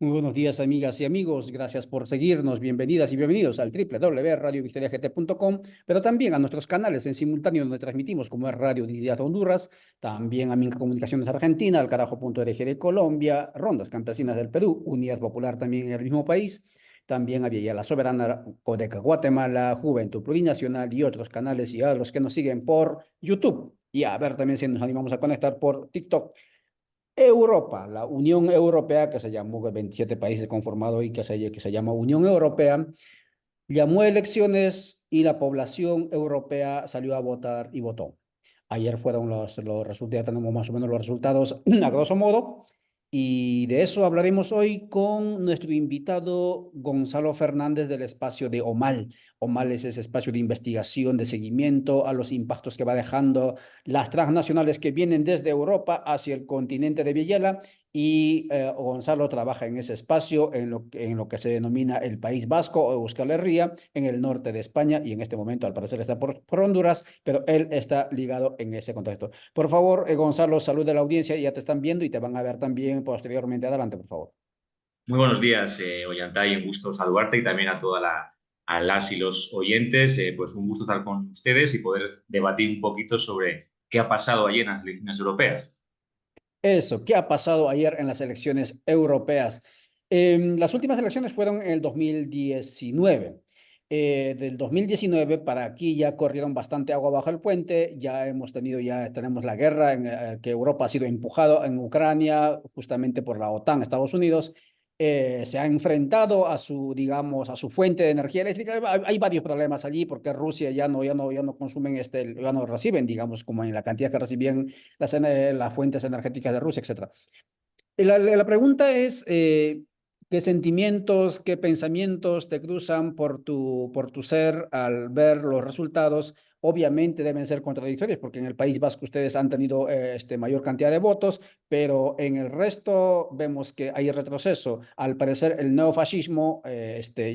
Muy buenos días, amigas y amigos. Gracias por seguirnos. Bienvenidas y bienvenidos al www.radiovictoriagt.com, pero también a nuestros canales en simultáneo donde transmitimos, como es Radio Dignidad Honduras, también a Minca Comunicaciones Argentina, Al Carajo.org de Colombia, Rondas Campesinas del Perú, Unidad Popular también en el mismo país, también a Villa La Soberana, Codeca Guatemala, Juventud Plurinacional y otros canales y a los que nos siguen por YouTube. Y a ver también si nos animamos a conectar por TikTok. Europa, la Unión Europea, que se llamó 27 países conformados y que se llama Unión Europea, llamó elecciones y la población europea salió a votar y votó. Ayer fueron los resultados, ya tenemos más o menos los resultados a grosso modo, y de eso hablaremos hoy con nuestro invitado Gonzalo Fernández del espacio de OMAL. OMAL es ese espacio de investigación, de seguimiento a los impactos que va dejando las transnacionales que vienen desde Europa hacia el continente de Villela, y Gonzalo trabaja en ese espacio, en lo que se denomina el País Vasco o Euskal Herria, en el norte de España, y en este momento al parecer está por Honduras, pero él está ligado en ese contexto. Por favor, Gonzalo, salud de la audiencia, ya te están viendo y te van a ver también posteriormente. Adelante, por favor. Muy buenos días, Ollantay, un gusto saludarte y también a a las y los oyentes. Pues un gusto estar con ustedes y poder debatir un poquito sobre qué ha pasado ayer en las elecciones europeas. Eso, ¿qué ha pasado ayer en las elecciones europeas? Las últimas elecciones fueron en el 2019. Del 2019 para aquí ya corrieron bastante agua bajo el puente, ya tenemos la guerra en que Europa ha sido empujado en Ucrania justamente por la OTAN, Estados Unidos. Se ha enfrentado a digamos, a su fuente de energía eléctrica. Hay varios problemas allí porque Rusia ya no consumen, ya no reciben, digamos, como en la cantidad que recibían las fuentes energéticas de Rusia, etcétera. La pregunta es, ¿qué sentimientos, qué pensamientos te cruzan por tu ser al ver los resultados? Obviamente deben ser contradictorios porque en el País Vasco ustedes han tenido mayor cantidad de votos, pero en el resto vemos que hay retroceso. Al parecer el neofascismo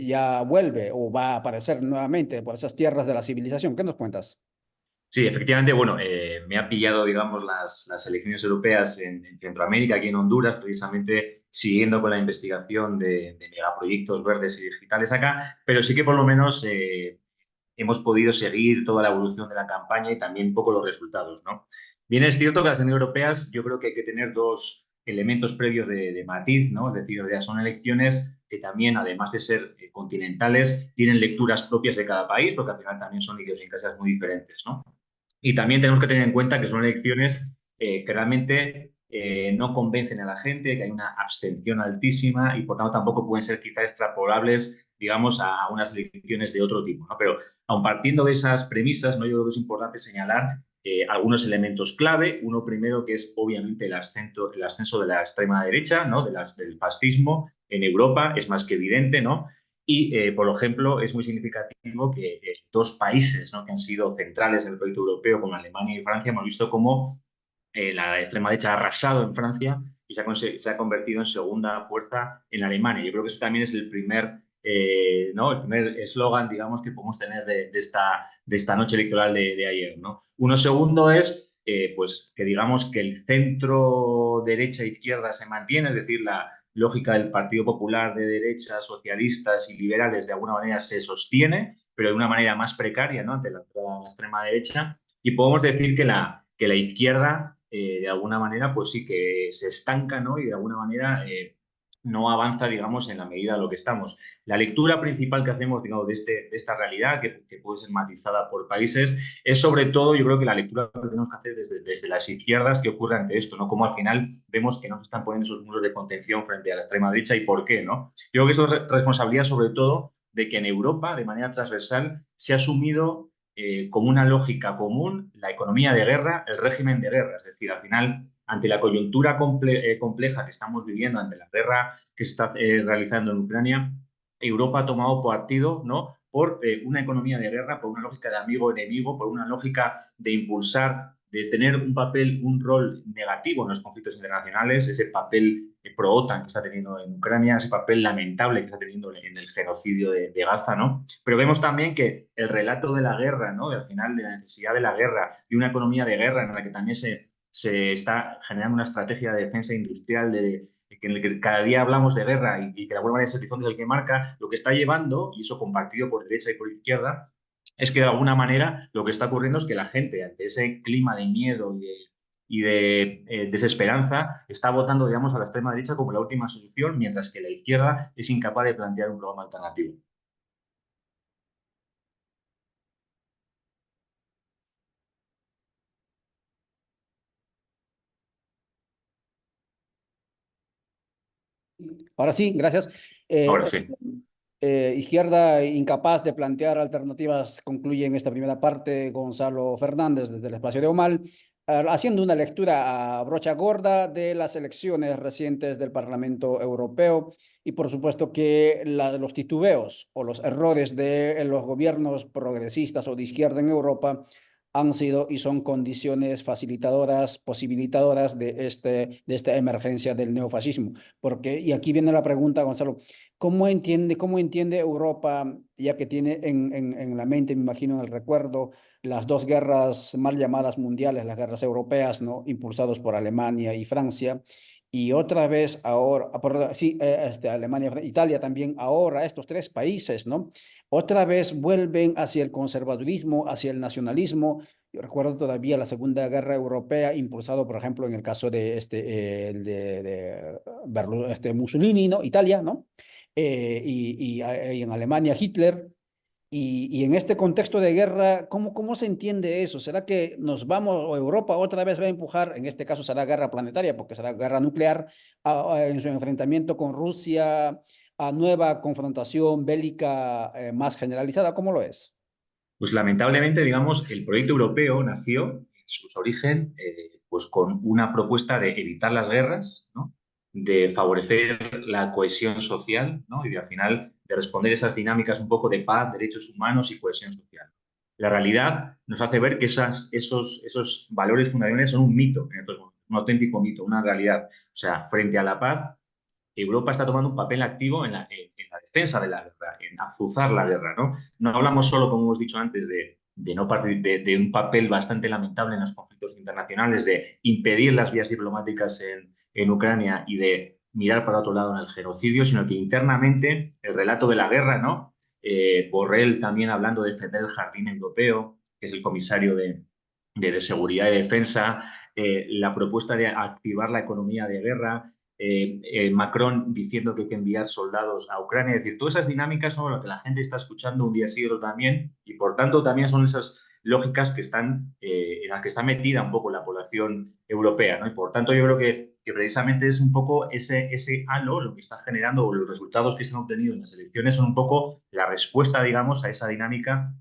ya vuelve o va a aparecer nuevamente por esas tierras de la civilización. ¿Qué nos cuentas? Sí, efectivamente, bueno, me ha pillado, digamos, las elecciones europeas en Centroamérica, aquí en Honduras, precisamente siguiendo con la investigación de megaproyectos verdes y digitales acá, pero sí que por lo menos hemos podido seguir toda la evolución de la campaña y también un poco los resultados, ¿no? Bien, es cierto que las elecciones europeas yo creo que hay que tener dos elementos previos de matiz, ¿no? Es decir, ya son elecciones que también, además de ser continentales, tienen lecturas propias de cada país, porque al final también son idiosincrasias muy diferentes, ¿no? Y también tenemos que tener en cuenta que son elecciones que realmente no convencen a la gente, que hay una abstención altísima y por tanto tampoco pueden ser quizás extrapolables, digamos, a unas elecciones de otro tipo, ¿no? Pero aun partiendo de esas premisas, ¿no? Yo creo que es importante señalar algunos elementos clave. Uno primero que es obviamente el ascenso de la extrema derecha, ¿no? Del fascismo en Europa, es más que evidente, ¿no? Y, por ejemplo, es muy significativo que dos países, ¿no? Que han sido centrales en el proyecto europeo, como Alemania y Francia, hemos visto cómo la extrema derecha ha arrasado en Francia y se ha convertido en segunda fuerza en Alemania. Yo creo que eso también es ¿no? El primer eslogan, digamos, que podemos tener de esta noche electoral de ayer, ¿no? Uno segundo es pues que digamos que el centro derecha-izquierda se mantiene, es decir, la lógica del Partido Popular de derecha, socialistas y liberales de alguna manera se sostiene, pero de una manera más precaria, ¿no? Ante la extrema derecha. Y podemos decir que la izquierda, de alguna manera, pues sí que se estanca, ¿no? Y de alguna manera no avanza, digamos, en la medida de lo que estamos. La lectura principal que hacemos, digamos, de esta realidad, que puede ser matizada por países, es sobre todo, yo creo que la lectura que tenemos que hacer desde las izquierdas, qué ocurre ante esto, ¿no? Cómo al final vemos que no se están poniendo esos muros de contención frente a la extrema derecha y por qué, ¿no? Yo creo que eso es responsabilidad sobre todo de que en Europa, de manera transversal, se ha asumido como una lógica común la economía de guerra, el régimen de guerra. Es decir, al final, ante la coyuntura compleja que estamos viviendo, ante la guerra que se está realizando en Ucrania, Europa ha tomado partido, ¿no? Por una economía de guerra, por una lógica de amigo-enemigo, por una lógica de impulsar, de tener un papel, un rol negativo en los conflictos internacionales, ese papel pro-OTAN que está teniendo en Ucrania, ese papel lamentable que está teniendo en el genocidio de Gaza, ¿no? Pero vemos también que el relato de la guerra, ¿no? Al final, de la necesidad de la guerra, de una economía de guerra en la que también se está generando una estrategia de defensa industrial en el que cada día hablamos de guerra y que de alguna manera ese horizonte es el que marca, lo que está llevando, y eso compartido por derecha y por izquierda, es que de alguna manera lo que está ocurriendo es que la gente, ante ese clima de miedo y de desesperanza, está votando, digamos, a la extrema derecha como la última solución, mientras que la izquierda es incapaz de plantear un programa alternativo. Ahora sí, gracias. Ahora Eh, sí. Izquierda incapaz de plantear alternativas, concluye en esta primera parte Gonzalo Fernández desde el espacio de Omal, haciendo una lectura a brocha gorda de las elecciones recientes del Parlamento Europeo y por supuesto que los titubeos o los errores de los gobiernos progresistas o de izquierda en Europa han sido y son condiciones facilitadoras, posibilitadoras de esta emergencia del neofascismo. Porque, y aquí viene la pregunta, Gonzalo, cómo entiende Europa, ya que tiene en la mente, me imagino, en el recuerdo, las dos guerras mal llamadas mundiales, las guerras europeas, ¿no? Impulsados por Alemania y Francia, y otra vez ahora, sí, Alemania, Italia también, ahora estos tres países, ¿no? Otra vez vuelven hacia el conservadurismo, hacia el nacionalismo. Yo recuerdo todavía la Segunda Guerra Europea, impulsado, por ejemplo, en el caso de, Mussolini, ¿no? Italia, ¿no? Y en Alemania Hitler. Y en este contexto de guerra, ¿cómo se entiende eso? ¿Será que nos vamos, o Europa otra vez va a empujar, en este caso será guerra planetaria, porque será guerra nuclear, en su enfrentamiento con Rusia, a nueva confrontación bélica más generalizada? ¿Cómo lo es? Pues lamentablemente, digamos, el proyecto europeo nació en sus orígenes pues con una propuesta de evitar las guerras, ¿no? De favorecer la cohesión social, ¿no? Y de, al final de responder esas dinámicas un poco de paz, derechos humanos y cohesión social. La realidad nos hace ver que esos valores fundamentales son un mito en estos momentos, un auténtico mito, una realidad. O sea, frente a la paz, Europa está tomando un papel activo en la defensa de la guerra, en azuzar la guerra, ¿no? No hablamos solo, como hemos dicho antes, de un papel bastante lamentable en los conflictos internacionales, de impedir las vías diplomáticas en Ucrania y de mirar para otro lado en el genocidio, sino que internamente el relato de la guerra, ¿no? Borrell también hablando de defender el jardín europeo, que es el comisario de seguridad y defensa, la propuesta de activar la economía de guerra, Macron diciendo que hay que enviar soldados a Ucrania. Es decir, todas esas dinámicas son lo que la gente está escuchando un día sí y otro también, y por tanto también son esas lógicas que están, en las que está metida un poco la población europea, ¿no? Y por tanto yo creo que precisamente es un poco ese halo lo que está generando, o los resultados que se han obtenido en las elecciones son un poco la respuesta, digamos, a esa dinámica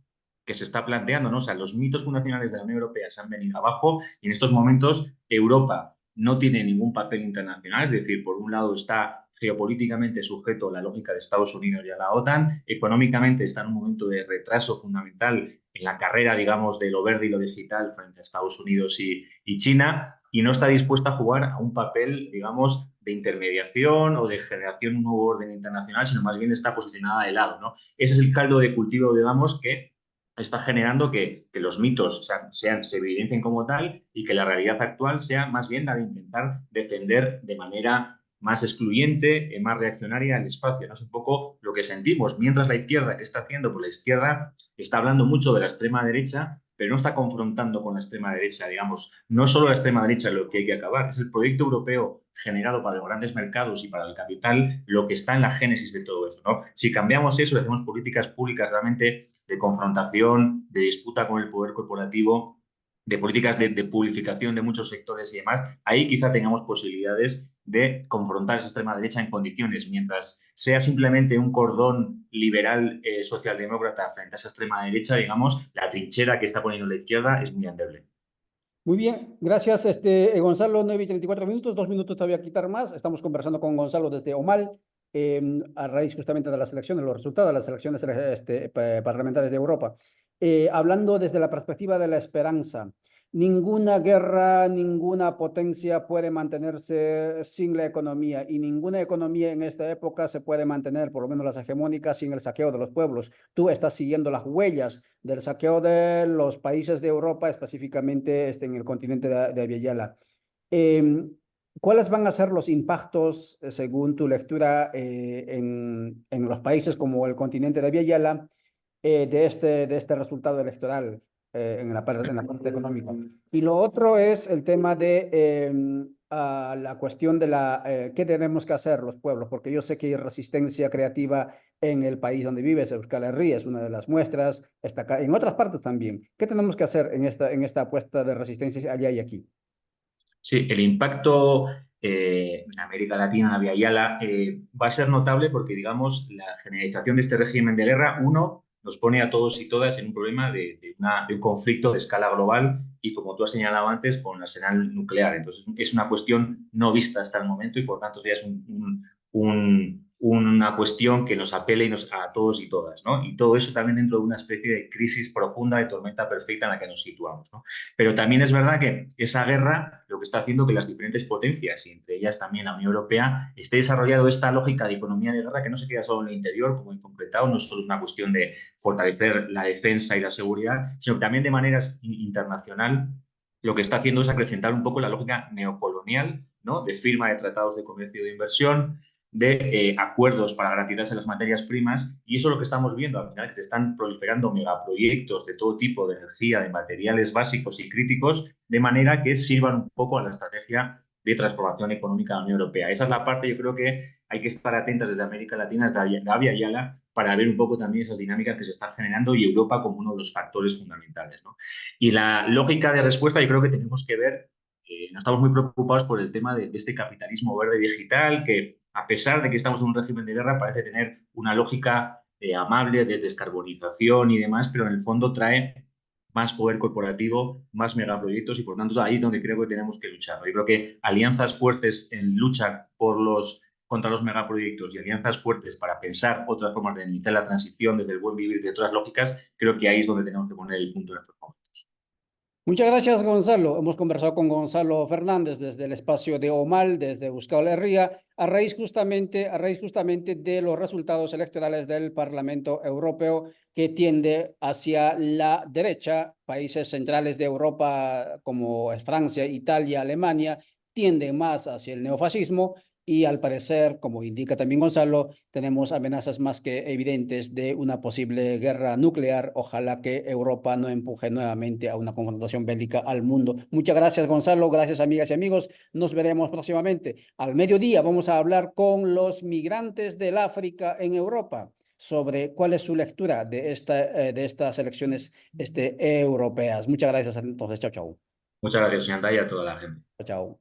que se está planteando, ¿no? O sea, los mitos fundacionales de la Unión Europea se han venido abajo y en estos momentos Europa no tiene ningún papel internacional, es decir, por un lado está geopolíticamente sujeto a la lógica de Estados Unidos y a la OTAN, económicamente está en un momento de retraso fundamental en la carrera, digamos, de lo verde y lo digital frente a Estados Unidos y China, y no está dispuesta a jugar a un papel, digamos, de intermediación o de generación de un nuevo orden internacional, sino más bien está posicionada de lado, ¿no? Ese es el caldo de cultivo, digamos, que está generando que los mitos se evidencien como tal y que la realidad actual sea más bien la de intentar defender de manera más excluyente, más reaccionaria el espacio. ¿No? Es un poco lo que sentimos. Mientras la izquierda, ¿qué está haciendo? Pues la izquierda está hablando mucho de la extrema derecha, pero no está confrontando con la extrema derecha, digamos. No solo la extrema derecha es lo que hay que acabar, es el proyecto europeo generado para los grandes mercados y para el capital lo que está en la génesis de todo eso, ¿no? Si cambiamos eso y hacemos políticas públicas realmente de confrontación, de disputa con el poder corporativo, de políticas de publificación de muchos sectores y demás, ahí quizá tengamos posibilidades de confrontar esa extrema derecha en condiciones, mientras sea simplemente un cordón liberal socialdemócrata frente a esa extrema derecha, digamos, la trinchera que está poniendo la izquierda es muy endeble. Muy bien, gracias, Gonzalo, 9:34, 2 minutos te voy a quitar más. Estamos conversando con Gonzalo desde Omal, a raíz justamente de las elecciones, los resultados de las elecciones parlamentarias de Europa. Hablando desde la perspectiva de la esperanza, ninguna guerra, ninguna potencia puede mantenerse sin la economía y ninguna economía en esta época se puede mantener, por lo menos las hegemónicas, sin el saqueo de los pueblos. Tú estás siguiendo las huellas del saqueo de los países de Europa, específicamente en el continente de Abiyala. Eh, ¿Cuáles van a ser los impactos, según tu lectura, en los países como el continente de Abiyala, de este resultado electoral en la parte económica? Y lo otro es el tema de la cuestión de qué tenemos que hacer los pueblos, porque yo sé que hay resistencia creativa en el país donde vives. Euskal Herria es una de las muestras, está acá, en otras partes también. ¿Qué tenemos que hacer en esta apuesta de resistencia allá y aquí? Sí, el impacto en América Latina, en Via Yala, va a ser notable porque, digamos, la generalización de este régimen de guerra, uno, nos pone a todos y todas en un problema de un conflicto de escala global y, como tú has señalado antes, con el arsenal nuclear. Entonces, es una cuestión no vista hasta el momento y, por tanto, ya es una cuestión que nos apela a todos y todas, ¿no? Y todo eso también dentro de una especie de crisis profunda, de tormenta perfecta en la que nos situamos, ¿no? Pero también es verdad que esa guerra lo que está haciendo que las diferentes potencias, y entre ellas también la Unión Europea, esté desarrollando esta lógica de economía de guerra que no se queda solo en el interior, como he concretado, no es solo una cuestión de fortalecer la defensa y la seguridad, sino que también de manera internacional lo que está haciendo es acrecentar un poco la lógica neocolonial, ¿no? De firma de tratados de comercio y de inversión, de acuerdos para garantizarse las materias primas, y eso es lo que estamos viendo al final, que se están proliferando megaproyectos de todo tipo de energía, de materiales básicos y críticos, de manera que sirvan un poco a la estrategia de transformación económica de la Unión Europea. Esa es la parte, yo creo que hay que estar atentas desde América Latina, desde Avia Yala, para ver un poco también esas dinámicas que se están generando y Europa como uno de los factores fundamentales, ¿no? Y la lógica de respuesta, yo creo que tenemos que ver, no estamos muy preocupados por el tema de este capitalismo verde digital que, a pesar de que estamos en un régimen de guerra, parece tener una lógica amable de descarbonización y demás, pero en el fondo trae más poder corporativo, más megaproyectos y por tanto ahí es donde creo que tenemos que luchar. Yo creo que alianzas fuertes en lucha contra los megaproyectos y alianzas fuertes para pensar otras formas de iniciar la transición desde el buen vivir, de otras lógicas, creo que ahí es donde tenemos que poner el punto en estos momentos. Muchas gracias, Gonzalo. Hemos conversado con Gonzalo Fernández desde el espacio de Omal, desde Euskal Herria, a raíz justamente de los resultados electorales del Parlamento Europeo que tiende hacia la derecha. Países centrales de Europa como Francia, Italia, Alemania tienden más hacia el neofascismo y al parecer, como indica también Gonzalo, tenemos amenazas más que evidentes de una posible guerra nuclear. Ojalá que Europa no empuje nuevamente a una confrontación bélica al mundo. Muchas gracias, Gonzalo. Gracias, amigas y amigos. Nos veremos próximamente. Al mediodía vamos a hablar con los migrantes del África en Europa sobre cuál es su lectura de estas elecciones europeas. Muchas gracias. Entonces, chao, chao. Muchas gracias, Yanda, y a toda la gente. Chao, chao.